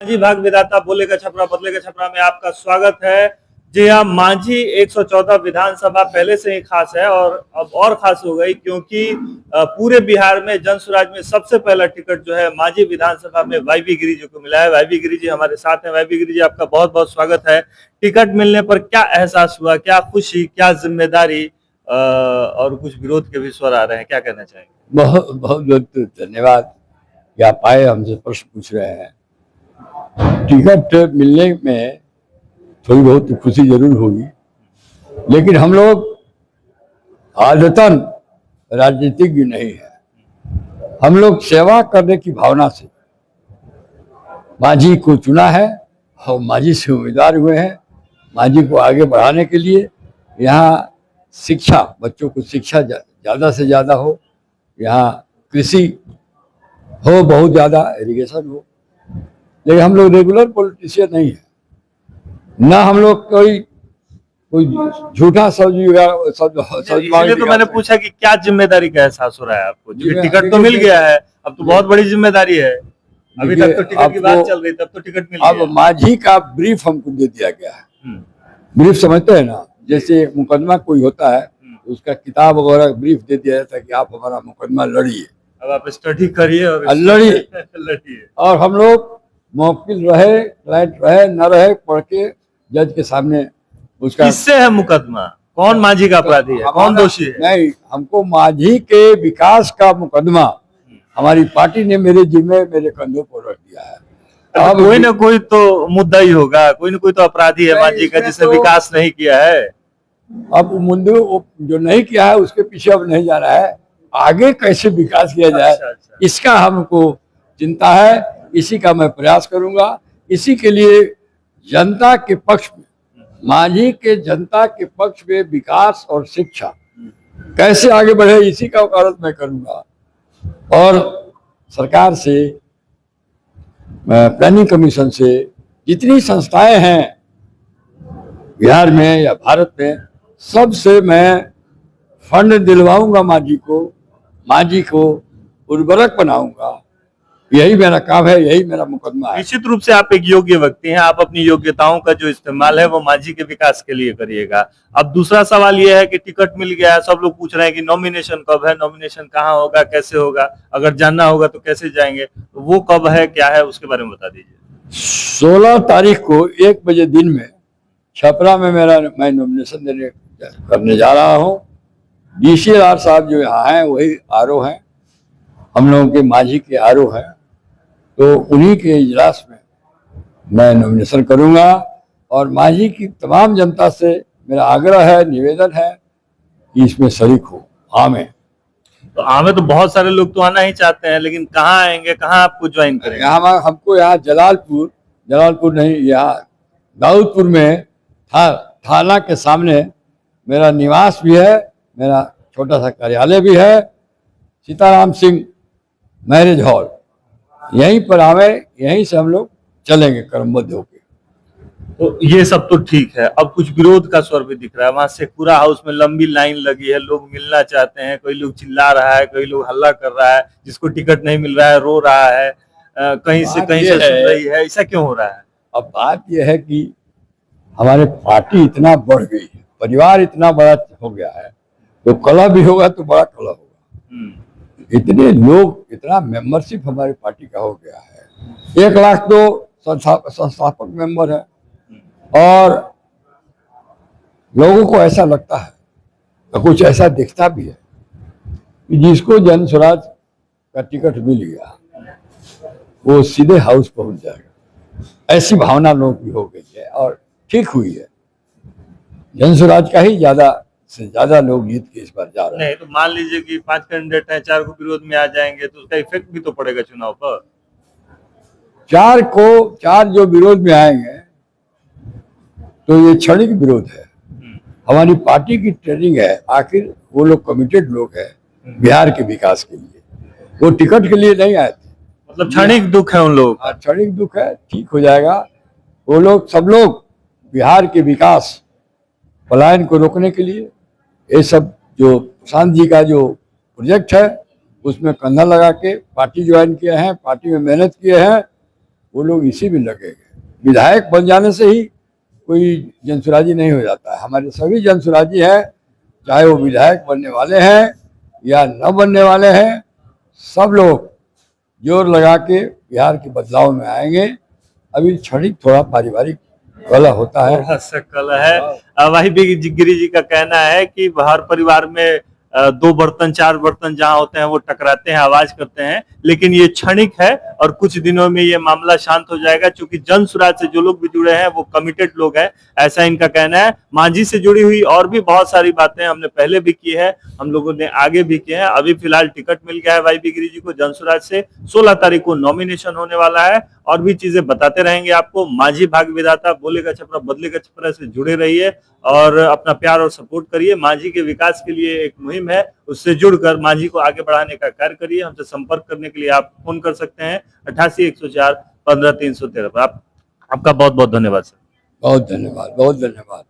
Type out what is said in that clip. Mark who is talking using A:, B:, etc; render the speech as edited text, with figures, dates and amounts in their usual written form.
A: मांझी भाग विधाता बोलेगा छपरा बदलेगा छपरा में आपका स्वागत है। जी हाँ, मांझी 114 विधानसभा पहले से ही खास है और अब और खास हो गई क्योंकि पूरे बिहार में जन स्वराज में सबसे पहला टिकट जो है मांझी विधानसभा में वाईबी गिरी जी को मिला है। वाईबी गिरी जी हमारे साथ हैं। वाईबी गिरी जी, आपका बहुत बहुत स्वागत है। टिकट मिलने पर क्या एहसास हुआ, क्या खुशी, क्या जिम्मेदारी और कुछ विरोध के भी स्वर आ रहे हैं, क्या कहना चाहेंगे?
B: बहुत बहुत बहुत धन्यवाद कि आप आए, हमसे प्रश्न पूछ रहे हैं। टिकट मिलने में थोड़ी बहुत खुशी जरूर होगी, लेकिन हम लोग आदतन राजनीतिज्ञ नहीं है। हम लोग सेवा करने की भावना से मांझी को चुना है और मांझी से उम्मीदवार हुए हैं। मांझी को आगे बढ़ाने के लिए यहाँ शिक्षा, बच्चों को शिक्षा ज़्यादा से ज़्यादा हो, यहाँ कृषि हो बहुत ज़्यादा, इरिगेशन हो। लेकिन हम लोग रेगुलर पॉलिटिशियन नहीं है, ना हम लोग कोई झूठा
A: इसलिए तो मैंने पूछा कि क्या जिम्मेदारी का एहसास हो रहा है आपको? टिकट तो मिल गया है, अब तो बहुत बड़ी जिम्मेदारी है। अभी तक तो टिकट की बात चल रही, तब तो टिकट मिल गया।
B: अब मांझी का ब्रीफ हमको दे दिया गया है। ब्रीफ समझते हैं ना, जैसे मुकदमा कोई होता है तो उसका किताब वगैरह ब्रीफ दे दिया जाता है कि आप हमारा मुकदमा लड़िए,
A: अब आप स्टडी करिए और
B: लड़िए। और हम लोग मौकिल रहे, क्लाइंट रहे न रहे, पढ़ के जज के सामने उसका।
A: किससे है मुकदमा? कौन मांझी का अपराधी है, कौन दोषी है?
B: नहीं, हमको मांझी के विकास का मुकदमा हमारी पार्टी ने मेरे जिम्मे, मेरे कंधों पर रख दिया है।
A: अब कोई ना कोई तो मुद्दा ही होगा, कोई ना कोई तो अपराधी है मांझी का जिसने विकास नहीं किया है।
B: अब मुद्दे जो नहीं किया है उसके पीछे अब नहीं जाना है, आगे कैसे विकास किया जाए इसका हमको चिंता है। इसी का मैं प्रयास करूंगा। इसी के लिए जनता के पक्ष में, मांझी के जनता के पक्ष में विकास और शिक्षा कैसे आगे बढ़े, इसी का वकालत मैं करूंगा। और सरकार से, प्लानिंग कमीशन से, जितनी संस्थाएं हैं बिहार में या भारत में, सबसे मैं फंड दिलवाऊंगा मांझी को उर्वरक बनाऊंगा। यही मेरा काम है, यही मेरा मुकदमा है।
A: निश्चित रूप से आप एक योग्य व्यक्ति हैं, आप अपनी योग्यताओं का जो इस्तेमाल है वो मांझी के विकास के लिए करिएगा। अब दूसरा सवाल यह है कि टिकट मिल गया है, सब लोग पूछ रहे हैं कि नॉमिनेशन कब है, नॉमिनेशन कहाँ होगा, कैसे होगा, अगर जानना होगा तो कैसे जाएंगे, तो वो कब है, क्या है, उसके बारे में बता दीजिए।
B: 16 तारीख को 1 बजे दिन में छपरा में मैं नॉमिनेशन करने जा रहा हूँ। DCR साहब जो यहाँ हैं वही RO हैं, हम लोगों के मांझी के RO हैं, तो उन्हीं के इजलास में मैं नॉमिनेशन करूंगा। और मांझी की तमाम जनता से मेरा आग्रह है, निवेदन है कि इसमें शरीक हो, आमें।
A: तो आमें तो बहुत सारे लोग तो आना ही चाहते हैं, लेकिन कहाँ आएंगे, कहाँ आपको ज्वाइन करेंगे?
B: हमको यहाँ जलालपुर नहीं, यहाँ दाऊदपुर में थाना के सामने मेरा निवास भी है, मेरा छोटा सा कार्यालय भी है, सीताराम सिंह मैरिज हॉल, यहीं पर आवे, यहीं से हम लोग चलेंगे क्रमबद्ध होके।
A: तो ये सब तो ठीक है, अब कुछ विरोध का स्वर भी दिख रहा है। वहां शेखपुरा हाउस में लंबी लाइन लगी है, लोग मिलना चाहते हैं, कोई लोग चिल्ला रहा है, कोई लोग हल्ला कर रहा है, जिसको टिकट नहीं मिल रहा है रो रहा है, कहीं से सुन रही है। ऐसा क्यों हो रहा है?
B: अब बात यह है कि हमारे पार्टी इतना बढ़ गई है, परिवार इतना बड़ा हो गया है, तो कलह भी होगा तो बड़ा कलह होगा। इतने लोग, इतना मेंबरशिप हमारी पार्टी का हो गया है। 1 लाख तो संस्थापक मेंबर है, और लोगों को ऐसा लगता है, तो कुछ ऐसा दिखता भी है कि जिसको जन स्वराज का टिकट मिल गया वो सीधे हाउस पहुंच जाएगा। ऐसी भावना लोगों की हो गई है और ठीक हुई है। जन स्वराज का ही ज्यादा से ज्यादा लोग जीत के इस बार जा रहे हैं।
A: नहीं तो मान लीजिए कि 5 कैंडिडेट हैं, 4 को विरोध में आ जाएंगे तो उसका इफेक्ट भी तो पड़ेगा चुनाव पर।
B: 4 जो विरोध में आएंगे तो ये क्षणिक विरोध है। हमारी पार्टी की ट्रेनिंग है, आखिर वो लोग कमिटेड लोग हैं बिहार के विकास के लिए, वो टिकट के लिए नहीं आए थे।
A: मतलब क्षणिक दुख है उन लोगों का।
B: क्षणिक दुख है, ठीक हो जाएगा। वो लोग, सब लोग बिहार के विकास, पलायन को रोकने के लिए, ये सब जो प्रशांत जी का जो प्रोजेक्ट है उसमें कंधा लगा के पार्टी ज्वाइन किए हैं, पार्टी में मेहनत किए हैं। वो लोग इसी में लगेंगे। विधायक बन जाने से ही कोई जनसुराजी नहीं हो जाता है। हमारे सभी जनसुराजी हैं, चाहे वो विधायक बनने वाले हैं या न बनने वाले हैं, सब लोग जोर लगा के बिहार के बदलाव में आएंगे। अभी क्षणिक थोड़ा पारिवारिक कलह होता है।
A: थोड़ा सा कलह है। वही भी गिरी जी का कहना है कि हर परिवार में 2 बर्तन 4 बर्तन जहां होते हैं वो टकराते हैं, आवाज करते हैं, लेकिन ये क्षणिक है और कुछ दिनों में ये मामला शांत हो जाएगा, क्योंकि जन सुराज से जो लोग भी जुड़े हैं वो कमिटेड लोग हैं, ऐसा इनका कहना है। मांझी से जुड़ी हुई और भी बहुत सारी बातें हमने पहले भी की है, हम लोगों ने आगे भी किए हैं। अभी फिलहाल टिकट मिल गया है वाई बी गिरी जी को जन सुराज से। 16 तारीख को नॉमिनेशन होने वाला है और भी चीजें बताते रहेंगे आपको। मांझी भाग्य विधाता, बोलेगा छपरा बदलेगा छपरा से जुड़े रहिए और अपना प्यार और सपोर्ट करिए। मांझी के विकास के लिए एक मुहिम है, उससे जुड़कर मांझी को आगे बढ़ाने का कार्य करिए। हमसे संपर्क करने के लिए आप फोन कर सकते हैं 88 104 15 313 पर। आपका बहुत बहुत धन्यवाद सर।
B: बहुत धन्यवाद, बहुत धन्यवाद।